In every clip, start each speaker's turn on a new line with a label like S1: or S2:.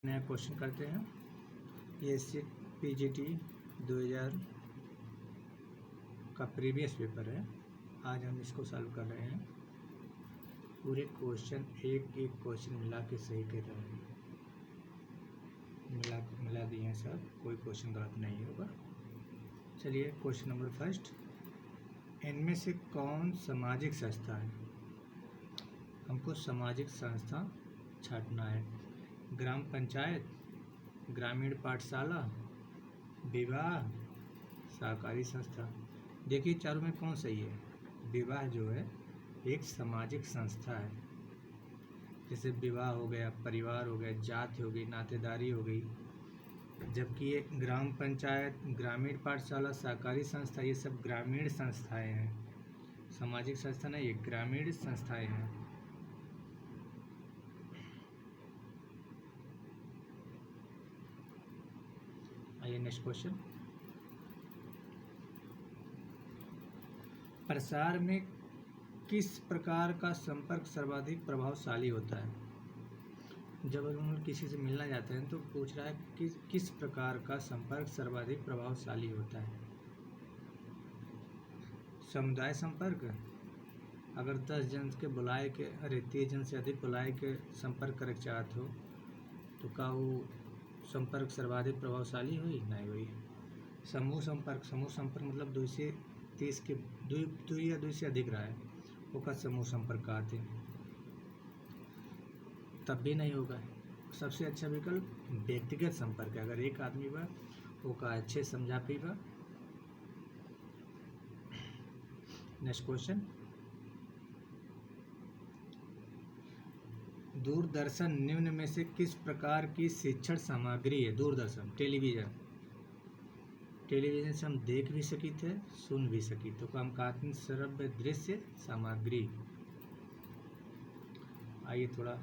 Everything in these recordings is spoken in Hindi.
S1: नया क्वेश्चन करते हैं। ये PGT 2000 का प्रीवियस पेपर है। आज हम इसको सॉल्व कर रहे हैं। पूरे क्वेश्चन एक एक क्वेश्चन मिला के सही कर रहे हैं। मिला दिए हैं सब, कोई क्वेश्चन गलत नहीं होगा। चलिए क्वेश्चन नंबर फर्स्ट, इनमें से कौन सामाजिक संस्था है? हमको सामाजिक संस्था छांटना है। ग्राम पंचायत, ग्रामीण पाठशाला, विवाह, सहकारी संस्था। देखिए चारों में कौन सही है? विवाह जो है एक सामाजिक संस्था है। जैसे विवाह हो गया, परिवार हो गया, जाति हो गई, नातेदारी हो गई। जबकि ये ग्राम पंचायत, ग्रामीण पाठशाला, सहकारी संस्था, ये सब ग्रामीण संस्थाएं हैं। सामाजिक संस्था नहीं, ये ग्रामीण संस्थाएं हैं। आइए नेक्स्ट क्वेश्चन, प्रसार में किस प्रकार का संपर्क सर्वाधिक प्रभावशाली होता है? जब हम किसी से मिलना जाते हैं तो पूछ रहा है कि किस प्रकार का संपर्क सर्वाधिक प्रभावशाली होता है? समुदाय संपर्क, अगर 10 जन के बुलाए के 30 जन से अधिक बुलाए के संपर्क करे चाहत हो तो का वो संपर्क सर्वाधिक प्रभावशाली हुई? नहीं हुई। समूह संपर्क मतलब 2 से 30 के दो या 2 से अधिक रहा है वो का समूह संपर्क कहते हैं, तब भी नहीं होगा। सबसे अच्छा विकल्प व्यक्तिगत संपर्क है। अगर एक आदमी बा वो का अच्छे समझा पी बा। नेक्स्ट क्वेश्चन, दूरदर्शन निम्न में से किस प्रकार की शिक्षण सामग्री है? दूरदर्शन टेलीविजन से हम देख भी सकी थे, सुन भी सकी, तो हम कहते हैं श्रव्य दृश्य सामग्री। आइए थोड़ा,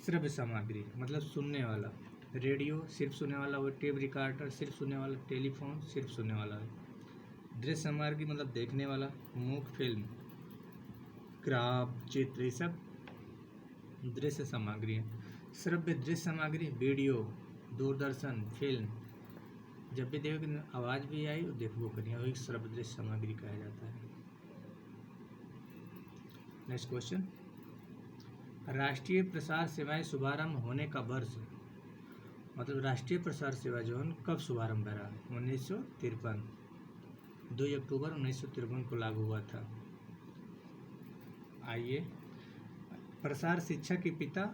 S1: श्रव्य सामग्री मतलब सुनने वाला, रेडियो सिर्फ सुनने वाला, वो टेप रिकॉर्डर सिर्फ सुनने वाला, टेलीफोन सिर्फ सुनने वाला है। दृश्य सामग्री मतलब देखने वाला, मूक फिल्म, ग्राफ, चित्र, ये सब दृश्य सामग्री है। श्रव्य दृश्य सामग्री वीडियो, दूरदर्शन, फिल्म, जब भी देखो कि आवाज़ भी आई और देखबो करिए, वही श्रव्य दृश्य सामग्री कहा जाता है। नेक्स्ट क्वेश्चन, राष्ट्रीय प्रसार सेवाएं शुभारंभ होने का वर्ष, मतलब राष्ट्रीय प्रसार सेवा जो है कब शुभारंभ रहा? 1953, 2 अक्टूबर 1953 को लागू हुआ था। आइए, प्रसार शिक्षा के पिता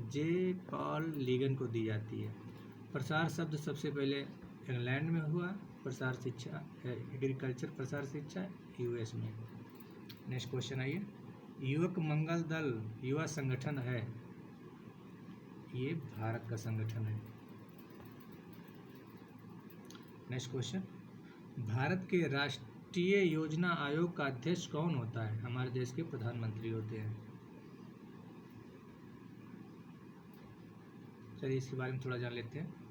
S1: जे पॉल लीगन को दी जाती है। प्रसार शब्द सबसे पहले इंग्लैंड में हुआ, प्रसार शिक्षा एग्रीकल्चर प्रसार शिक्षा US में। नेक्स्ट क्वेश्चन आइए, युवक मंगल दल युवा संगठन है, ये भारत का संगठन है। नेक्स्ट क्वेश्चन, भारत के राष्ट्रीय योजना आयोग का अध्यक्ष कौन होता है? हमारे देश के प्रधानमंत्री होते हैं। चलिए इसके बारे में थोड़ा जान लेते हैं।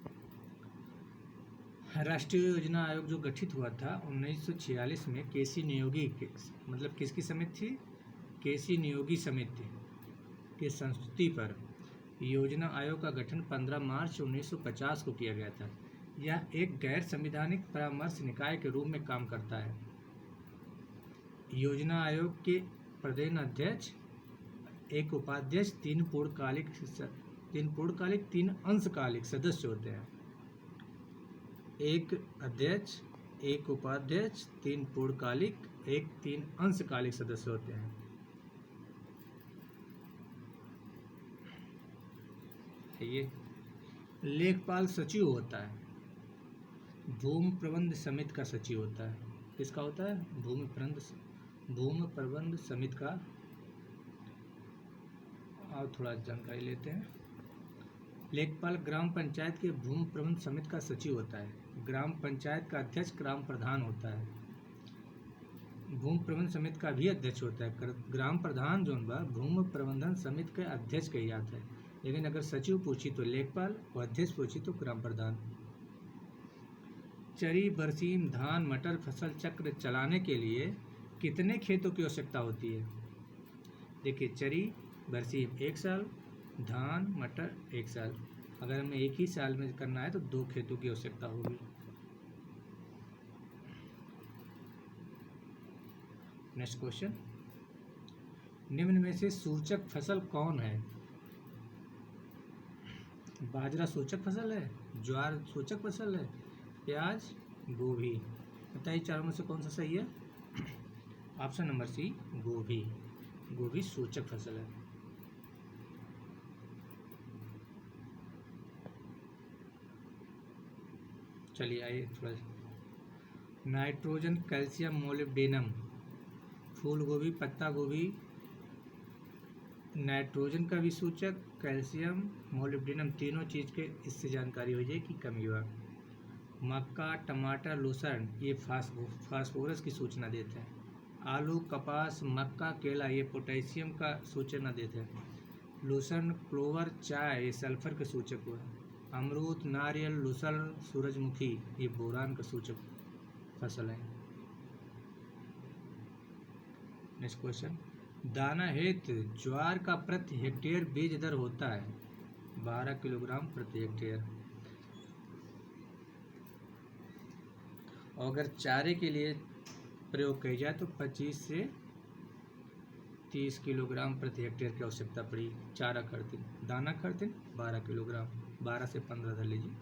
S1: राष्ट्रीय योजना आयोग जो गठित हुआ था 1946 में केसी नियोगी मतलब किसकी समिति थी? केसी नियोगी समिति की संस्तुति पर योजना आयोग का गठन 15 मार्च 1950 को किया गया था। यह एक गैर संवैधानिक परामर्श निकाय के रूप में काम करता है। योजना आयोग के प्रधान अध्यक्ष, एक उपाध्यक्ष, 3 पूर्णकालिक, 3 अंशकालिक सदस्य होते हैं। एक अध्यक्ष, एक उपाध्यक्ष, 3 पूर्णकालिक, 3 अंशकालिक सदस्य होते हैं। ये लेखपाल सचिव होता है, भूमि प्रबंध समिति का सचिव होता है। किसका होता है? भूमि प्रबंध समिति का। और थोड़ा जानकारी लेते हैं। लेखपाल ग्राम पंचायत के भूमि प्रबंध समिति का सचिव होता है। ग्राम पंचायत का अध्यक्ष ग्राम प्रधान होता है। भूमि प्रबंध समिति का भी अध्यक्ष होता है। ग्राम प्रधान जो बा भूमि प्रबंधन समिति के अध्यक्ष कही जाता है। लेकिन अगर सचिव पूछी तो लेखपाल और अध्यक्ष पूछी तो ग्राम प्रधान। चरी, बरसीम, धान, मटर फसल चक्र चलाने के लिए कितने खेतों की आवश्यकता होती है? देखिए, चरी बरसीम 1 साल, धान मटर एक साल। अगर हमें एक ही साल में करना है तो 2 खेतों की आवश्यकता होगी। नेक्स्ट क्वेश्चन, निम्न में से सूचक फसल कौन है? बाजरा सूचक फसल है, ज्वार सूचक फसल है, प्याज, गोभी। बताइए चारों में से कौन सा सही है? ऑप्शन नंबर सी, गोभी। गोभी सूचक फसल है। चलिए आइए थोड़ा, नाइट्रोजन, कैल्शियम, मोलिब्डेनम। फूल गोभी, पत्ता गोभी नाइट्रोजन का भी सूचक, कैल्शियम, मोलिब्डेनम तीनों चीज़ के इससे जानकारी हो जाए कि कमी हुआ। मक्का, टमाटर, लूसर्न ये फास्फोरस की सूचना देते हैं। आलू, कपास, मक्का, केला ये पोटेशियम का सूचना देते हैं। लूसर्न, क्लोवर, चाय ये सल्फर के सूचक हुआ। अमरूद, नारियल, लूसर्न, सूरजमुखी ये बोरान का सूचक फसल है। नेक्स्ट क्वेश्चन, दाना हेतु ज्वार का प्रति हेक्टेयर बीज दर होता है 12 किलोग्राम प्रति हेक्टेयर। और अगर चारे के लिए प्रयोग किया जाए तो 25 से 30 किलोग्राम प्रति हेक्टेयर की आवश्यकता पड़ी। चारा खर्च, दाना खर्च 12 किलोग्राम, 12 से 15 धर लीजिए।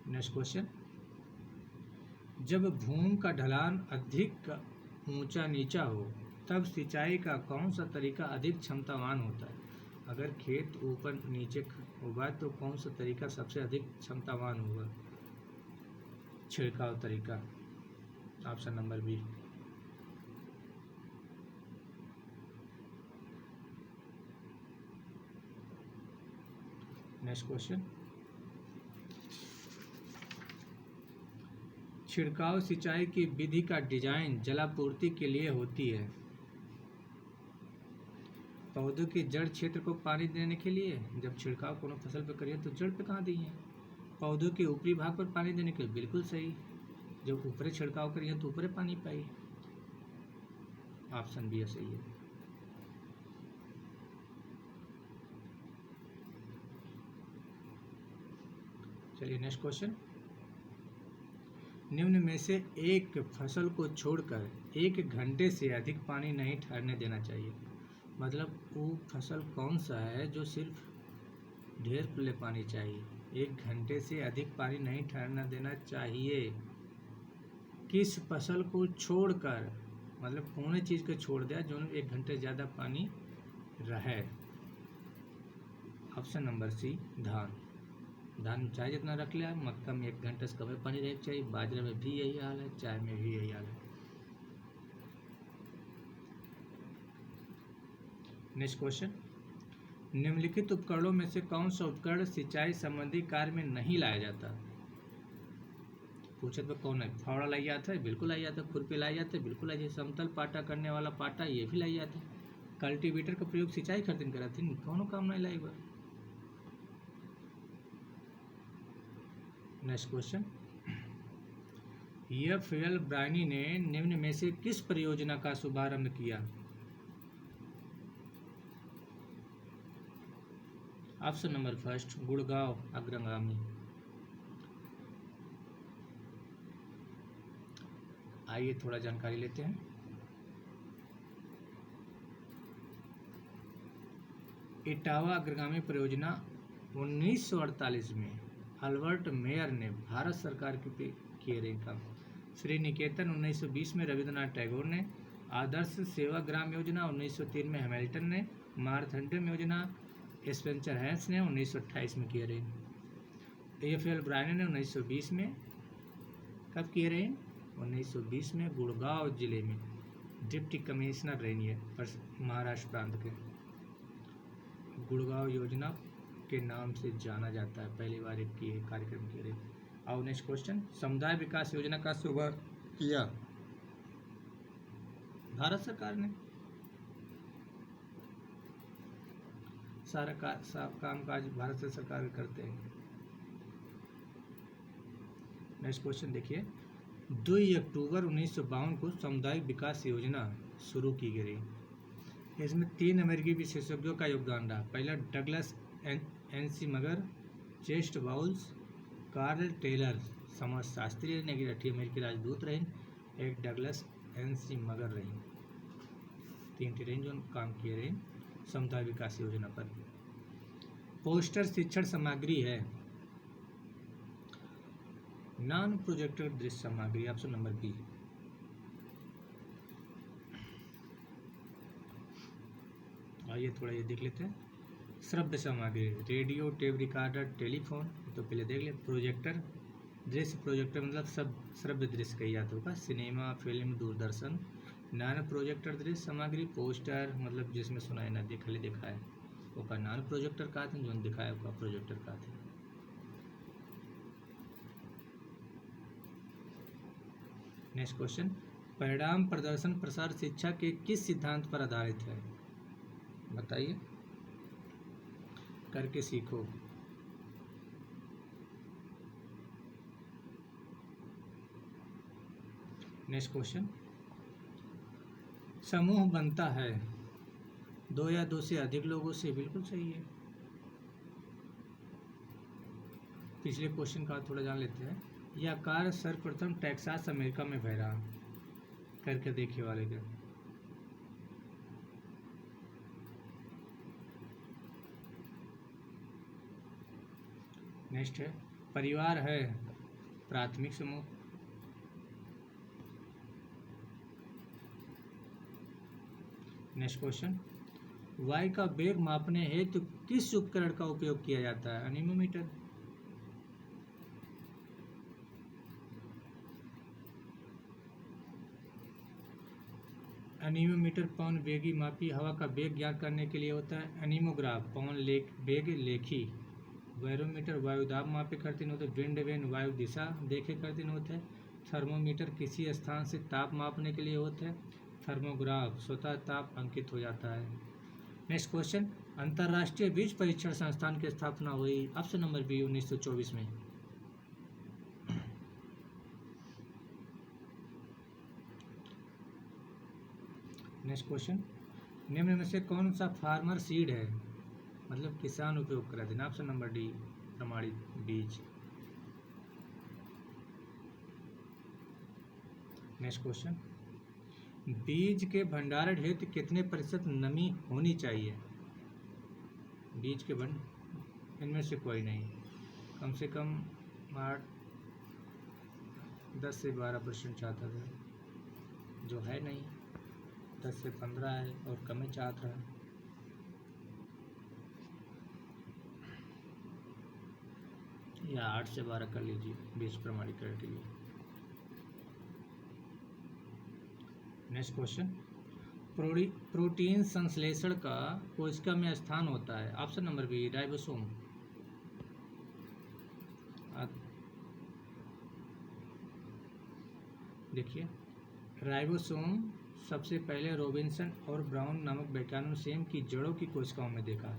S1: नेक्स्ट क्वेश्चन, जब भूमि का ढलान अधिक ऊंचा नीचा हो तब सिंचाई का कौन सा तरीका अधिक क्षमतावान होता है? अगर खेत ऊपर नीचे होगा तो कौन सा तरीका सबसे अधिक क्षमतावान होगा? छिड़काव तरीका, option number B. Next question, छिड़काव सिंचाई की विधि का डिजाइन जलापूर्ति के लिए होती है। पौधों के जड़ क्षेत्र को पानी देने के लिए। जब छिड़काव कोनो फसल पर करिए तो जड़ पे कहाँ दिए? पौधों के ऊपरी भाग पर पानी देने के लिए, बिल्कुल सही। जब ऊपरी छिड़काव करिए तो ऊपरी पानी पाइए, ऑप्शन बी सही है। चलिए नेक्स्ट क्वेश्चन, निम्न में से एक फसल को छोड़कर 1 घंटे से अधिक पानी नहीं ठहरने देना चाहिए। मतलब वो फसल कौन सा है जो सिर्फ ढेर खुले पानी चाहिए, 1 घंटे से अधिक पानी नहीं ठहरना देना चाहिए। किस फसल को छोड़कर, मतलब कौन चीज़ को छोड़ दिया जो 1 घंटे ज़्यादा पानी रहे? ऑप्शन नंबर सी, धान। धान चाय जितना रख लिया, मक्का में 1 घंटे से कम पानी रहना चाहिए, बाजरे में भी यही हाल है, चाय में भी यही हाल है। नेक्स्ट क्वेश्चन, निम्नलिखित उपकरणों में से कौन सा उपकरण सिंचाई संबंधी कार्य में नहीं लाया जाता? पूछे तो कौन है? फावड़ा लाई जाता है, बिल्कुल लाई जाता है। खुरपी लाई जाती है, बिल्कुल लाई जाती है। समतल पाटा करने वाला पाटा ये भी लाई जाता है। कल्टीवेटर का प्रयोग सिंचाई खातिर कराती है, कौन काम नहीं लाई। Next question, FL. ब्रायनी ने निम्न में से किस परियोजना का शुभारंभ किया? ऑप्शन नंबर फर्स्ट, गुड़गांव अग्रगामी। आइए थोड़ा जानकारी लेते हैं। इटावा अग्रगामी परियोजना 1948 में अल्बर्ट मेयर ने भारत सरकार के किए रहे काम। श्री निकेतन 1920 में रविंद्रनाथ टैगोर ने, आदर्श सेवा ग्राम योजना 1903 में हैमिल्टन ने, मारथंडम योजना स्पेंसर हैंस ने 1928 में किए रहे। एफ.एल. ब्रायनी ने 1920 में, कब किए रहे? 1920 में गुड़गांव जिले में डिप्टी कमिश्नर रही है महाराष्ट्र प्रांत के। गुड़गांव योजना के नाम से जाना जाता है, पहली बार एक कार्यक्रम किए रहे। और नेक्स्ट क्वेश्चन, समुदाय विकास योजना का शुभारंभ किया भारत सरकार ने। सारा काम काज भारत से सरकार करते हैं। नेक्स्ट क्वेश्चन देखिए, 2 अक्टूबर 1952 को सामुदायिक विकास योजना शुरू की गई। इसमें 3 अमेरिकी विशेषज्ञों का योगदान रहा। पहला डगलस एन सी मगर, चेस्ट बाउल्स, कार्ल टेलर समाजशास्त्री नेगेटिव अमेरिकी राजदूत रहे, एक डगलस एन सी मगर रही। 3 रही जो काम किए रहे समुदाय विकास योजना पर। पोस्टर शिक्षण सामग्री है। नॉन प्रोजेक्टर दृश्य सामग्री, ऑप्शन नंबर बी। आइए थोड़ा ये देख लेते हैं। श्रव्य सामग्री, रेडियो, टेप रिकॉर्डर, टेलीफोन, तो पहले देख ले। प्रोजेक्टर दृश्य, प्रोजेक्टर मतलब सब श्रव्य दृश्य कही जाता होगा, cinema, film, Doordarshan. Non projector दृश्य सामग्री, पोस्टर मतलब जिसमें सुनाई ना दे खाली देखा है ओका नॉन प्रोजेक्टर का जो दिखाया ओका प्रोजेक्टर का। नेक्स्ट क्वेश्चन, परिणाम प्रदर्शन प्रसार शिक्षा के किस सिद्धांत पर आधारित है? बताइए, करके सीखो। नेक्स्ट क्वेश्चन, समूह बनता है 2 या 2 से अधिक लोगों से, बिल्कुल सही है। पिछले क्वेश्चन का थोड़ा जान लेते हैं। यह कार्य सर्वप्रथम टेक्सास अमेरिका में भय रहा, करके देखिए वाले के। नेक्स्ट है, परिवार है प्राथमिक समूह। नेक्स्ट क्वेश्चन, वायु का वेग मापने हेतु किस उपकरण का उपयोग किया जाता है? एनीमोमीटर। एनीमोमीटर पवन वेगी मापी हवा का वेग ज्ञात करने के लिए होता है। एनीमोग्राफ पवन वेग लेखी। बैरोमीटर वायु दाब मापे करते होते। विंड वेन वायु दिशा देखे करते होते हैं। थर्मोमीटर किसी स्थान से ताप मापने के लिए होता है। थर्मोग्राफ स्वतः ताप अंकित हो जाता है। नेक्स्ट क्वेश्चन, अंतर्राष्ट्रीय बीज परीक्षण संस्थान की स्थापना हुई, ऑप्शन नंबर बी 1924 में। नेक्स्ट क्वेश्चन, निम्न में से कौन सा फार्मर सीड है, मतलब किसान उपयोग करा देना, ऑप्शन नंबर डी प्रमाणित बीज। नेक्स्ट क्वेश्चन, बीज के भंडारण हेतु कितने प्रतिशत नमी होनी चाहिए? बीज के इनमें से कोई नहीं, कम से कम 10 से 12% चाहता था, जो है नहीं। 10 से 15 है और कम ही चाहत रहा है। या 8 से 12 कर लीजिए बीज प्रमाणीकरण के लिए। नेक्स्ट क्वेश्चन, प्रोटीन संश्लेषण का कोशिका में स्थान होता है, ऑप्शन नंबर बी राइबोसोम। देखिए, राइबोसोम सबसे पहले रॉबिन्सन और ब्राउन नामक वैज्ञानिकों ने सेम की जड़ों की कोशिकाओं में देखा।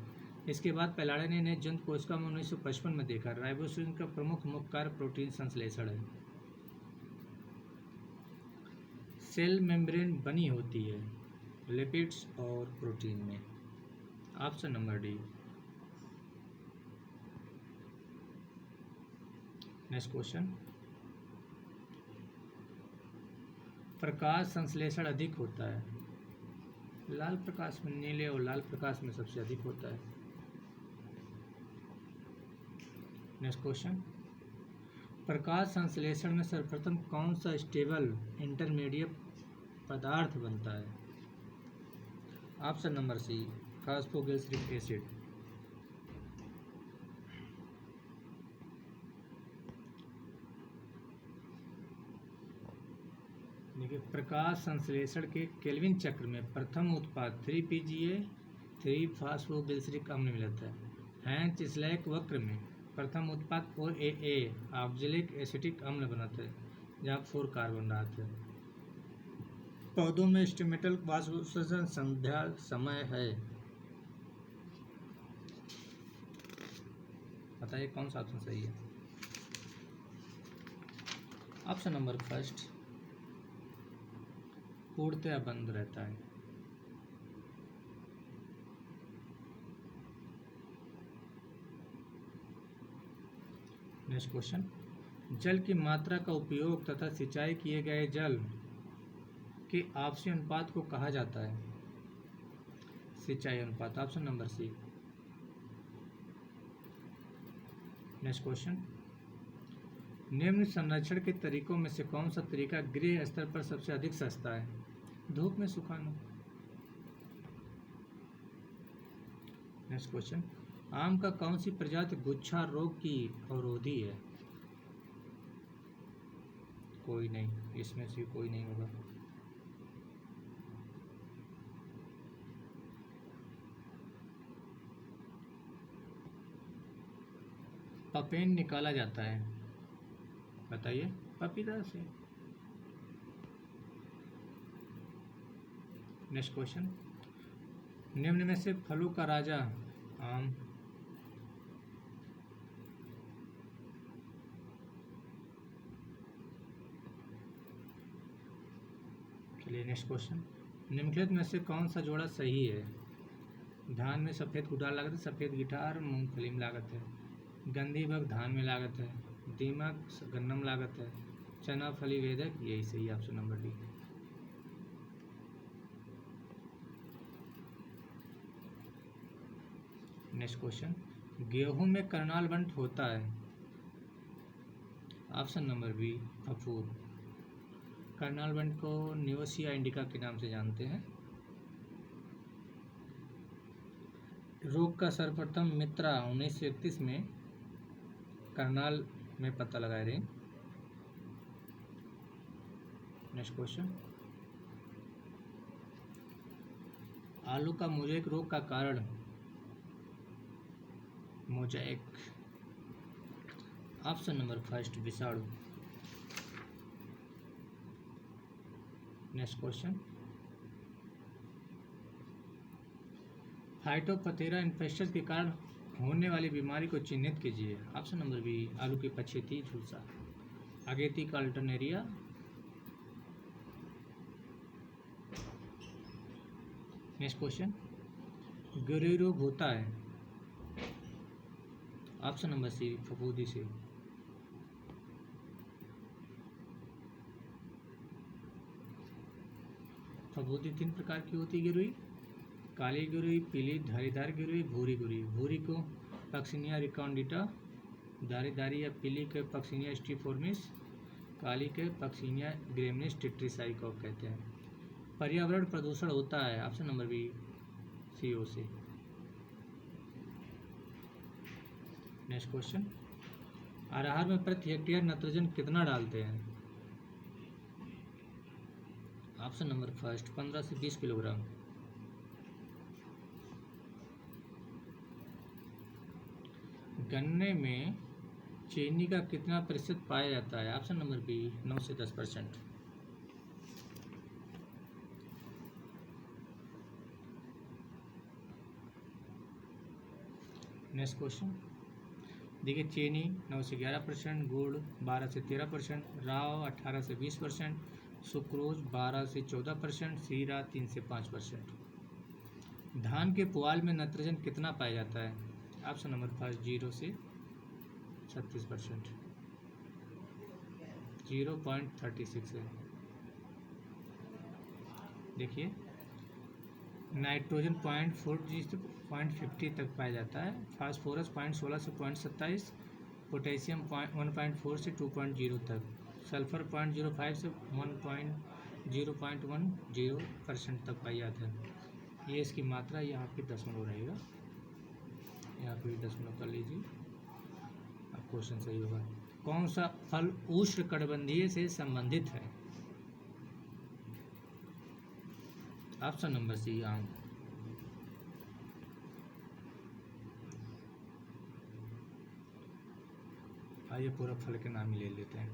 S1: इसके बाद पेलाडे ने जंतु कोशिका में 1955 में देखा। राइबोसोम का प्रमुख मुख्य कार्य प्रोटीन संश्लेषण है। सेल मेम्ब्रेन बनी होती है लिपिड्स और प्रोटीन में, option number D. Next question, प्रकाश संश्लेषण अधिक होता है लाल प्रकाश में, नीले और लाल प्रकाश में सबसे अधिक होता है। नेक्स्ट क्वेश्चन, प्रकाश संश्लेषण में सर्वप्रथम कौन सा स्टेबल इंटरमीडिएट पदार्थ बनता है? Option number C phosphoglyceric acid. देखिए, प्रकाश संश्लेषण के केल्विन चक्र में प्रथम उत्पाद 3PGA 3 फॉस्फोग्लिसरिक अम्ल मिलता है। हैंच स्लैक वक्र में प्रथम उत्पाद 4AA ऑक्जेलिक एसिटिक अम्ल बनता है, जहाँ 4 कार्बन रहते हैं। पौधों में स्टेमेटल वाष्पोत्सर्जन संध्या समय है। बताइए कौन सा ऑप्शन सही है? ऑप्शन नंबर फर्स्ट पूर्णतः बंद रहता है। नेक्स्ट क्वेश्चन, जल की मात्रा का उपयोग तथा सिंचाई किए गए जल के आपसी अनुपात को कहा जाता है? सिंचाई अनुपात, option number C. Next question, निम्न संरक्षण के तरीकों में से कौन सा तरीका गृह स्तर पर सबसे अधिक सस्ता है? धूप में सुखाना। नेक्स्ट क्वेश्चन, आम का कौन सी प्रजाति गुच्छा रोग की अवरोधी है? कोई नहीं, इसमें से कोई नहीं होगा। पपेन निकाला जाता है, बताइए। पपीता से। नेक्स्ट क्वेश्चन, निम्न में से फलों का राजा आम। चलिए नेक्स्ट क्वेश्चन, निम्नलिखित में से कौन सा जोड़ा सही है? धान में सफ़ेद गुटार लागत है, सफ़ेद गिटार मूंगफली में लागत है, गंधी बग धान में लागत है, दीमक गन्ना में लागत है, चना फली वेदक, यही सही, option number D. Next question, गेहूं में करनाल बंट होता है? ऑप्शन नंबर बी, फफूंद। करनाल बंट को नियोसिया इंडिका के नाम से जानते हैं। रोग का सर्वप्रथम मित्रा 1931 में करनाल में पता लगाए रहे। नेक्स्ट क्वेश्चन, आलू का मोज़ेक रोग का कारण? मोज़ेक, ऑप्शन नंबर फर्स्ट, विषाणु। नेक्स्ट क्वेश्चन, फाइटोपथेरा इन्फेक्शन के कारण होने वाली बीमारी को चिन्हित कीजिए। ऑप्शन नंबर बी, आलू की पछेती झुलसा, अगेती का अल्टरनेरिया। नेक्स्ट क्वेश्चन, गिरोई रोग होता है? ऑप्शन नंबर सी, फफूंदी से। फफूंदी 3 प्रकार की होती है गिरोई, काली गिरोई, पीली धारीदार गिरोई, भूरी गिरोई। भूरी को पक्सिनिया रिकॉन्डिटा, धारीदारी या पीली के पक्सिनिया स्टिफोर्मिस, काली के पक्सिनिया ग्रेमिनिस टेट्रिसाइकॉप कहते हैं। पर्यावरण प्रदूषण होता है? ऑप्शन नंबर बी, CO से। नेक्स्ट क्वेश्चन, अरहर में प्रति हेक्टेयर नाइट्रोजन कितना डालते हैं? ऑप्शन नंबर फर्स्ट, 15 से 20 किलोग्राम। गन्ने में चीनी का कितना प्रतिशत पाया जाता है? ऑप्शन नंबर बी, 9 से 10%। नेक्स्ट क्वेश्चन, देखिए, चीनी 9 से 11%, गुड़ 12 से 13%, राव 18 से 20%, सुक्रोज 12 से 14%, सीरा 3 से 5%। धान के पुआल में नाइट्रोजन कितना पाया जाता है? ऑप्शन नंबर फर्स्ट, 0 से 36%, 0.36 है। देखिए, नाइट्रोजन 0.40 से 0.50 तक पाया जाता है, फास्फोरस 0.16 से 0.27, पोटेशियम 1.4 से 2.0 तक, सल्फर 0.05 से 0.10% तक पाई जाता है। ये इसकी मात्रा, यहाँ पे दशमलव रहेगा, यहाँ पे भी दशमलव कर लीजिए, अब क्वेश्चन सही होगा। कौन सा फल उष्णकटिबंधीय से संबंधित है? ऑप्शन नंबर सी, आम। आइए पूरा फल के नाम ही ले लेते हैं।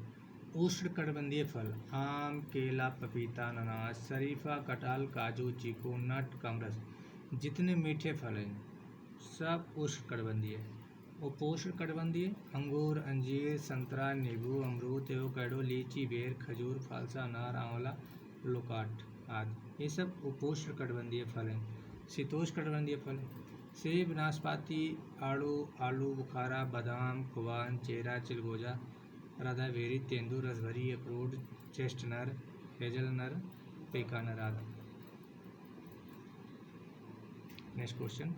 S1: उष्णकटिबंधीय फल: आम, केला, पपीता, अनानास, शरीफा, कटहल, काजू, चीकू, नट, कमरस। जितने मीठे फल हैं सब उष्णकटिबंधीय। उपोष्णकटिबंधीय: अंगूर, अंजीर, संतरा, नींबू, अमरूद, एवोकाडो, लीची, बेर, खजूर, फालसा, अनार, आंवला, लोकाट। आदि। ये सब उपोष्णकटिबंधीय फल हैं। शीतोष्णकटिबंधीय फल हैं। सेब, नाशपाती, आड़ू, आलू बुखारा, बादाम, खुबान, चेरा, चिलगोजा, राधाबेरी, तेंदू, रसभरी, अखरोट, चेस्टनट, हेजलनट, पेकानट आदि। नेक्स्ट क्वेश्चन,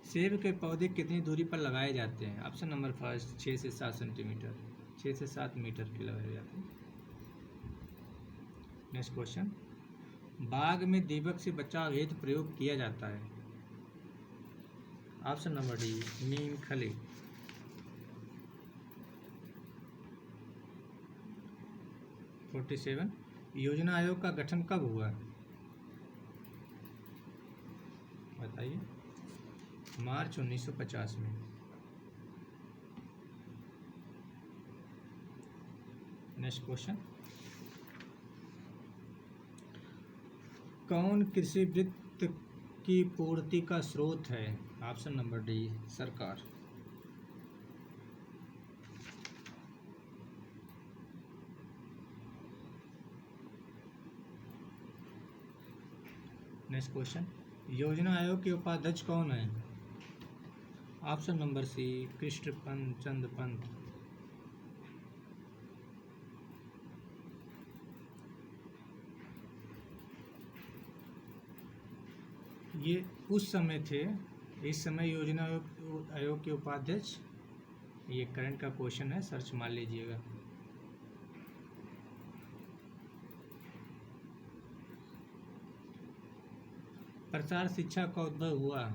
S1: सेब के पौधे कितनी दूरी पर लगाए जाते हैं? ऑप्शन नंबर फर्स्ट 6 से 7 सेंटीमीटर, 6 से 7 मीटर के लगाए जाते हैं। नेक्स्ट क्वेश्चन, बाग में दीमक से बचाव हेतु प्रयोग किया जाता है? ऑप्शन नंबर डी नीम खली। 47, योजना आयोग का गठन कब हुआ? बताइए। मार्च 1950 में। नेक्स्ट क्वेश्चन, कौन कृषि वित्त की पूर्ति का स्रोत है? ऑप्शन नंबर डी सरकार। नेक्स्ट क्वेश्चन, योजना आयोग के उपाध्यक्ष कौन है? ऑप्शन नंबर सी कृष्ण चंद्र पंत। ये उस समय थे, इस समय योजना आयोग के उपाध्यक्ष, ये करंट का क्वेश्चन है, सर्च मार लीजिएगा। प्रसार शिक्षा का उद्भव हुआ?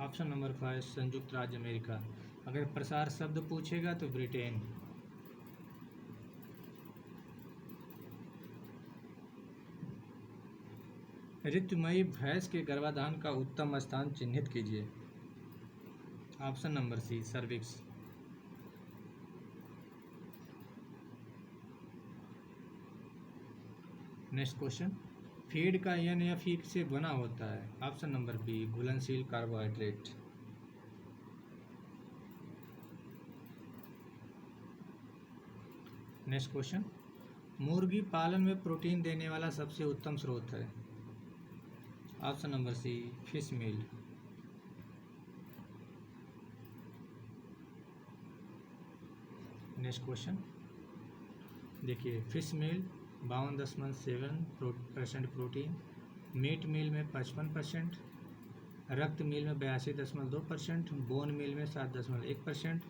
S1: ऑप्शन नंबर 5 संयुक्त राज्य अमेरिका। अगर प्रसार शब्द पूछेगा तो ब्रिटेन। ऋतुमयी भैंस के गर्भाधान का उत्तम स्थान चिन्हित कीजिए। Option number C cervix. Next question, feed का NF से बना होता है? ऑप्शन नंबर बी घुलनशील कार्बोहाइड्रेट। नेक्स्ट क्वेश्चन, मुर्गी पालन में प्रोटीन देने वाला सबसे उत्तम स्रोत है? ऑप्शन नंबर सी फिश मील। नेक्स्ट क्वेश्चन देखिए, फिश मील 52.7% प्रोटीन, मीट मील में 55%, रक्त मील में 82.2%, बोन मील में 7.1%,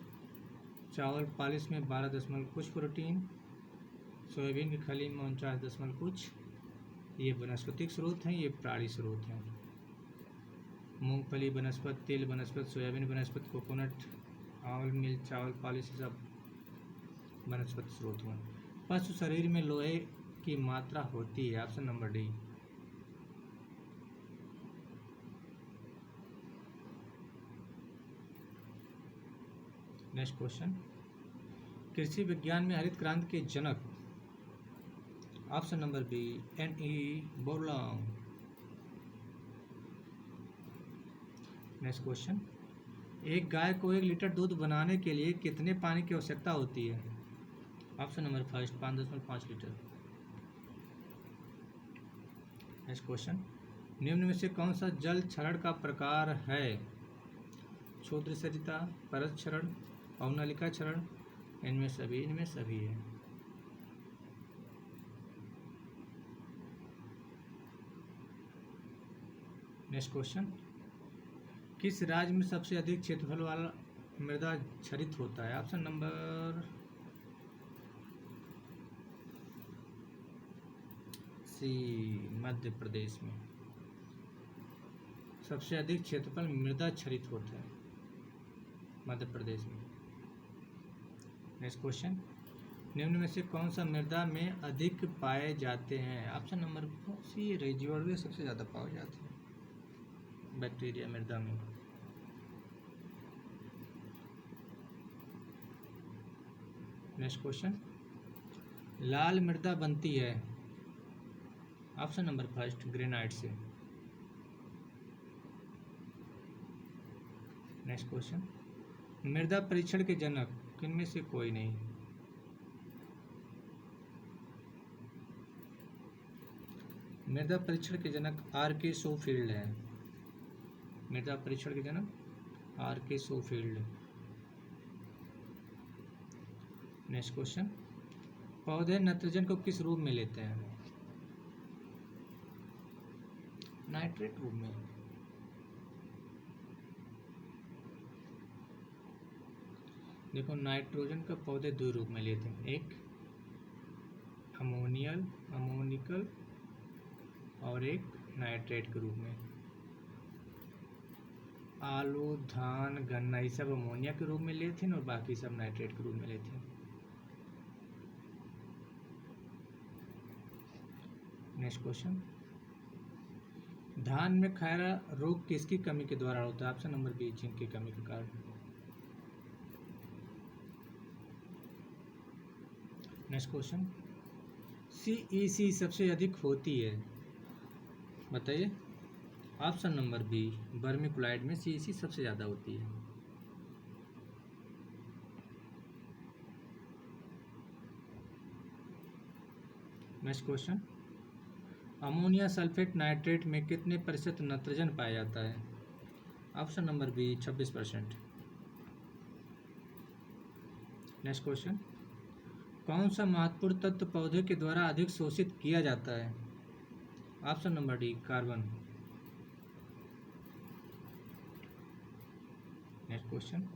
S1: चावल पॉलिश में 12 कुछ प्रोटीन, सोयाबीन की खली में 49 कुछ। ये वनस्पतिक स्रोत हैं, ये प्राणी स्रोत हैं। मूंगफली वनस्पति, तिल वनस्पति, सोयाबीन वनस्पति, कोकोनट, आंवल मिल, चावल पॉलिश, सब वनस्पति स्रोत हैं। पशु शरीर में लोहे की मात्रा होती है? Option number D. Next question, कृषि विज्ञान में हरित क्रांति के जनक? Option number B N.E. Borlaug. Next question, एक गाय को 1 लीटर दूध बनाने के लिए कितने पानी की आवश्यकता होती है? Option number first 5.5 litre. Next question, निम्न में से कौन सा जल क्षरण का प्रकार है? क्षुद्र सरिता, परत क्षरण, अवनलिका क्षरण, इनमें सभी है। नेक्स्ट क्वेश्चन, किस राज्य में सबसे अधिक क्षेत्रफल वाला मृदा क्षरित होता है? ऑप्शन नंबर सी मध्य प्रदेश में सबसे अधिक क्षेत्रफल मृदा क्षरित होता है, मध्य प्रदेश में। नेक्स्ट क्वेश्चन, निम्न में से कौन सा मृदा में अधिक पाए जाते हैं? ऑप्शन नंबर सी रेजिडुअल सबसे ज़्यादा पाए जाते हैं, बैक्टीरिया मृदा में। नेक्स्ट क्वेश्चन, लाल मृदा बनती है? ऑप्शन नंबर फर्स्ट ग्रेनाइट से। नेक्स्ट क्वेश्चन, मृदा परीक्षण के जनक किनमें से कोई नहीं? मृदा परीक्षण के जनक R.K. शोफील्ड है। मृदा परीक्षण के जनक R.K. शोफील्ड। नेक्स्ट क्वेश्चन, पौधे नाइट्रोजन को किस रूप में लेते हैं? नाइट्रेट रूप में। देखो नाइट्रोजन का पौधे दो रूप में लेते हैं, एक अमोनिकल और एक नाइट्रेट के रूप में। आलू, धान, गन्ना ये सब अमोनिया के रूप में लेते हैं और बाकी सब नाइट्रेट के रूप में लेते हैं। नेक्स्ट क्वेश्चन, धान में खैरा रोग किसकी कमी के द्वारा होता है? ऑप्शन नंबर बी, जिंक की कमी के कारण। नेक्स्ट क्वेश्चन, CEC सबसे अधिक होती है, बताइए। ऑप्शन नंबर बी, वर्मीकुलाइड में CEC सबसे ज़्यादा होती है। Next question, ammonia sulphate nitrate में कितने प्रतिशत नाइट्रोजन पाया जाता है? Option number B, 26%। Next question, कौन सा महत्वपूर्ण तत्व पौधे के द्वारा अधिक शोषित किया जाता है? Option number D, carbon. Next question,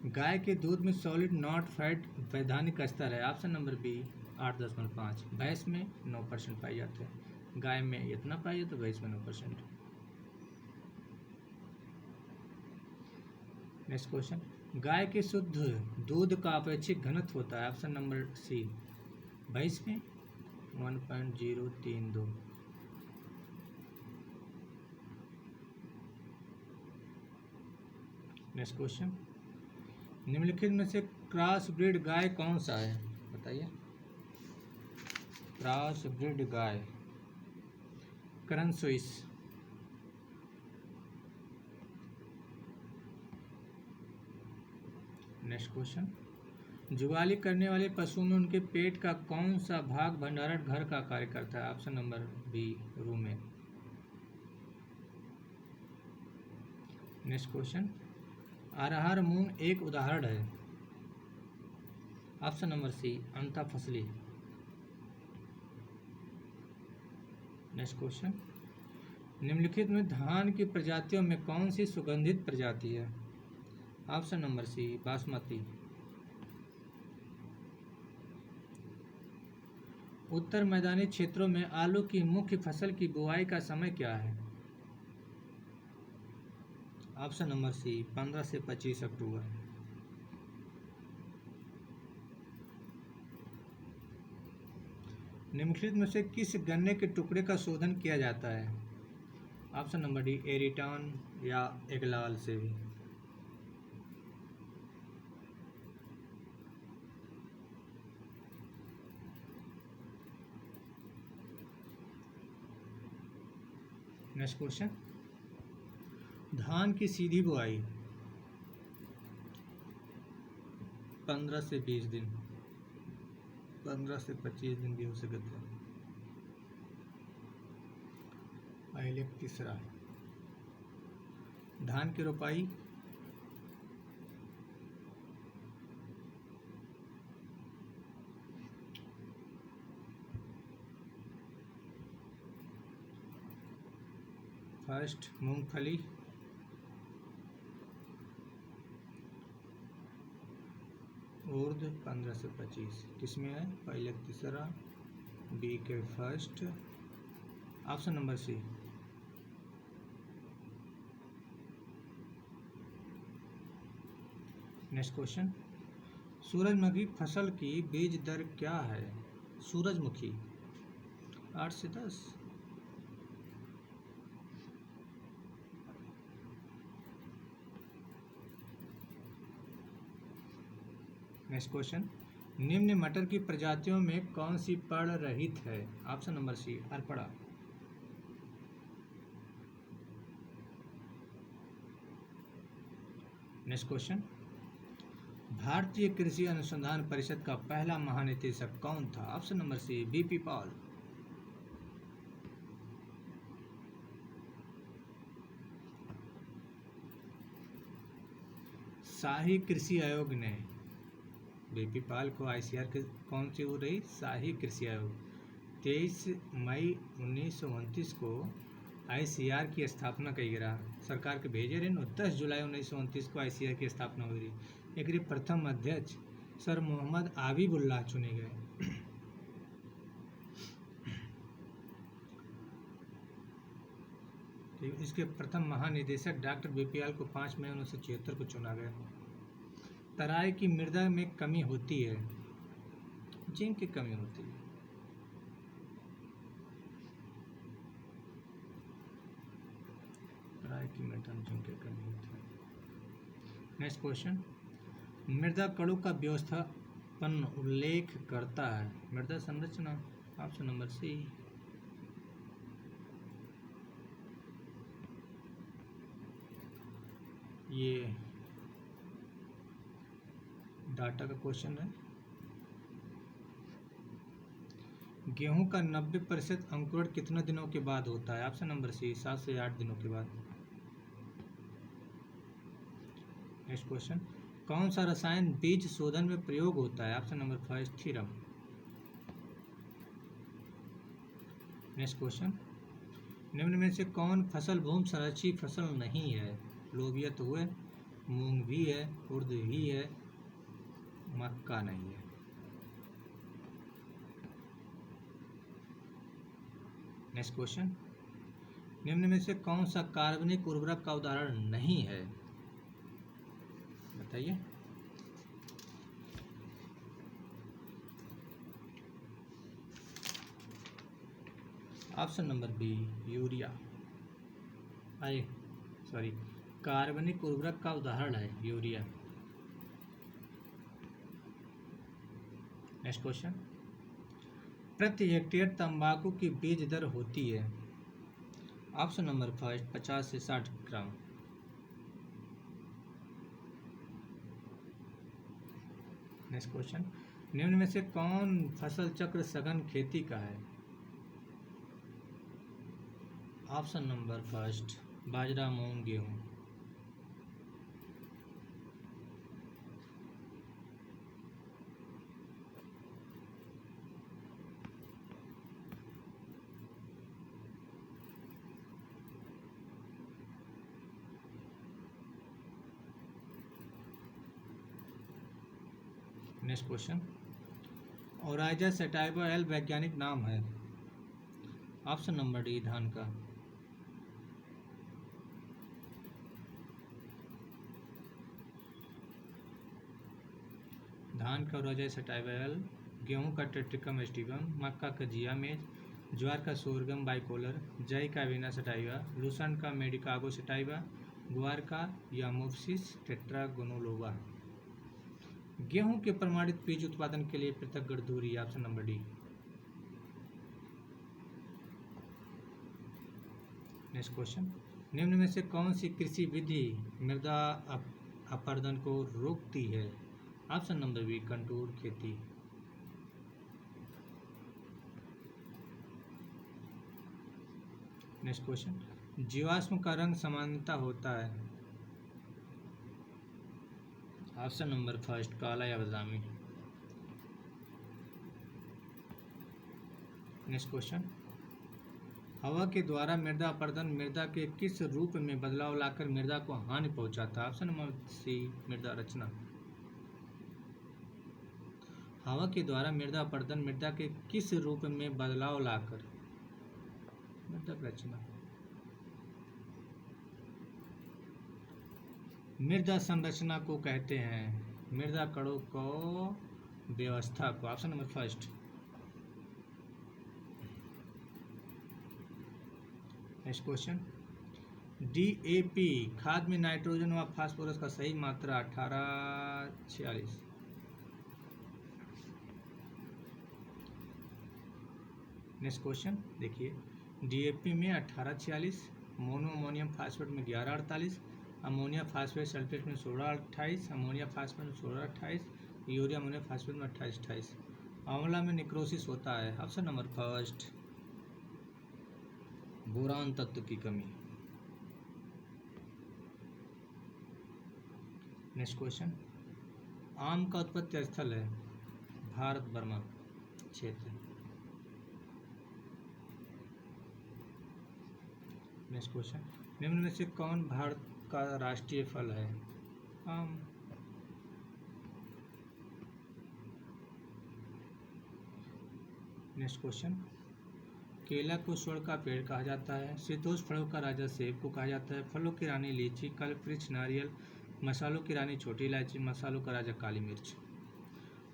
S1: गाय के दूध में सॉलिड नॉट फैट वैधानिक स्तर है? Option number B, 8.5। भैंस में 9% पाई जाते हैं। गाय में इतना पाई जाता है, भैंस में 9%। नेक्स्ट क्वेश्चन, गाय के शुद्ध दूध का अपेक्षित घनत्व होता है? ऑप्शन नंबर सी, भैंस में 1.032। नेक्स्ट क्वेश्चन, निम्नलिखित में से क्रॉस ब्रीड गाय कौन सा है? बताइए। क्रॉस ब्रीड गाय, करन स्विस। नेक्स्ट क्वेश्चन, जुगाली करने वाले पशुओं में उनके पेट का कौन सा भाग भंडारण घर का कार्य करता है? Option number B, rumen. Next question, अरहर मूंग एक उदाहरण है? ऑप्शन नंबर सी, अंतःफसली। नेक्स्ट क्वेश्चन, निम्नलिखित में धान की प्रजातियों में कौन सी सुगंधित प्रजाति है? Option number C, basmati. उत्तर मैदानी क्षेत्रों में आलू की मुख्य फसल की बुआई का समय क्या है? ऑप्शन नंबर सी, 15 से 25 अक्टूबर। निम्नलिखित में से किस गन्ने के टुकड़े का शोधन किया जाता है? ऑप्शन नंबर डी, एरिटान या एगलाल से भी। नेक्स्ट क्वेश्चन, धान की सीधी बुआई 15 से 20 दिन, 15 से 25 दिन भी हो सकते हैं। पहले तीसरा, धान की रोपाई फर्स्ट, मूंगफली उर्द 15 से 25 किसमें है? पहले तीसरा, बी के first. Option number C. Next question, सूरजमुखी फसल की बीज दर क्या है? सूरजमुखी 8 से 10। नेक्स्ट क्वेश्चन, निम्न मटर की प्रजातियों में कौन सी पर्ण रहित है? Option number C, Arpana. Next question, भारतीय कृषि अनुसंधान परिषद का पहला महानिदेशक कौन था? Option number C, BP Pal. शाही कृषि आयोग ने बीपी पाल को आईसीआर के कौन सी हो रही शाही कृषि आयोग 23 मई 1929 को आईसीआर की स्थापना कई गिरा सरकार के भेजे रहे 10 जुलाई 1929 को आईसीआर की स्थापना हुई रही एक प्रथम अध्यक्ष सर मोहम्मद आबिबुल्लाह चुने गए। इसके प्रथम महानिदेशक डॉक्टर बीपीएल को 5 मई 1976 को चुना गया। तराई की मृदा में कमी होती है, जिंक की कमी होती है। तराई की मृदा में जिंक की कमी होती है। नेक्स्ट क्वेश्चन, मृदा कणों का व्यवस्थापन उल्लेख करता है। मृदा संरचना, ऑप्शन नंबर सी। ये डाटा का क्वेश्चन है। गेहूं का 90% अंकुरण कितने दिनों के बाद होता है? ऑप्शन नंबर सी 7 से 8 दिनों के बाद। नेक्स्ट क्वेश्चन, कौन सा रसायन बीज शोधन में प्रयोग होता है? Option number 5 theorem. Next question, निम्न में से कौन फसल भूमि संरक्षी फसल नहीं है? लोबिया तो हुए, मूंग भी है, उर्द भी है, मक्का नहीं है। नेक्स्ट क्वेश्चन, निम्न में से कौन सा कार्बनिक उर्वरक का उदाहरण नहीं है? बताइए। Option number B urea. कार्बनिक उर्वरक का उदाहरण है यूरिया। नेक्स्ट क्वेश्चन, प्रति हेक्टेयर तंबाकू की बीज दर होती है? ऑप्शन नंबर 5 50 से 60 ग्राम। नेक्स्ट क्वेश्चन, निम्न में से कौन फसल चक्र सघन खेती का है? ऑप्शन नंबर 1 बाजरा, मूंग, गेहूं। Next question, Oryza sativa L वैज्ञानिक नाम है? ऑप्शन नंबर डी धान का। धान का ओराइजा सटाइवा एल, गेहूं का टेट्रिकम एस्टिवम, मक्का का जियामेज, ज्वार का सोरगम बाइकोलर, जई का वीना सटाइवा, लूसन का मेडिकागो सटाइवा, ग्वार का यामोप्सिस टेट्रागोनोलोवा। गेहूं के प्रमाणित बीज उत्पादन के लिए पृथक गण दूरी? Option number D. Next question, निम्न में से कौन सी कृषि विधि मृदा अपरदन को रोकती है? ऑप्शन नंबर बी कंटूर खेती। नेक्स्ट क्वेश्चन, जीवाश्म का रंग सामान्यतः होता है? ऑप्शन नंबर 1 काला या बादामी। नेक्स्ट क्वेश्चन, हवा के द्वारा मृदा अपरदन मृदा के किस रूप में बदलाव लाकर मृदा को हानि पहुंचाता है? ऑप्शन नंबर सी मृदा रचना। हवा के द्वारा मृदा अपरदन मृदा के किस रूप में बदलाव लाकर मृदा रचना। मृदा संरचना को कहते हैं मृदा कणों को व्यवस्था को। Option number 1। Next question, DAP खाद में नाइट्रोजन व फास्फोरस का सही मात्रा 1846। नेक्स्ट क्वेश्चन देखिए, डीएपी में 1846, मोनो अमोनियम फास्फेट में 1148, अमोनिया फास्फेट सल्फेट में 1628, अमोनिया फास्फेट में 1628, यूरिया अमोनिया फास्फेट में 2828। आंवला में निक्रोसिस होता है? ऑप्शन नंबर 1 बोरान तत्व की कमी। नेक्स्ट क्वेश्चन, आम का उत्पत्ति स्थल है भारत बर्मा क्षेत्र। नेक्स्ट क्वेश्चन, निम्न में से कौन भारत का राष्ट्रीय फल है? आम। नेक्स्ट क्वेश्चन, केला को स्वर्ण का पेड़ कहा जाता है, शीतोष्ण फलों का राजा सेब को कहा जाता है, फलों की रानी लीची, कल्पवृक्ष नारियल, मसालों की रानी छोटी इलायची, मसालों का राजा काली मिर्च।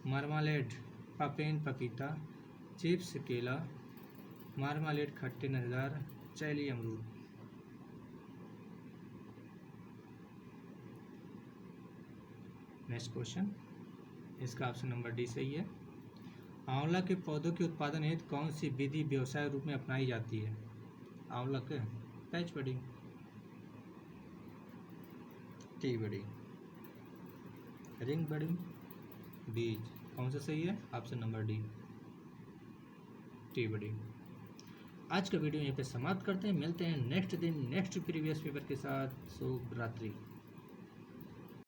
S1: मार्मालेड पापेन पपीता, चिप्स केला, मार्मालेड खट्टे नज़ेदार, चैली अमरूद। नेक्स्ट क्वेश्चन, इसका ऑप्शन नंबर डी सही है। आंवला के पौधों के उत्पादन हेतु कौन सी विधि व्यवसाय रूप में अपनाई जाती है? आंवला के patch budding, T budding, ring budding, बीज। कौन सा सही है? Option number D, T budding. आज का वीडियो यहीं पे समाप्त करते हैं, मिलते हैं नेक्स्ट दिन नेक्स्ट प्रीवियस पेपर के साथ। शुभ रात्रि।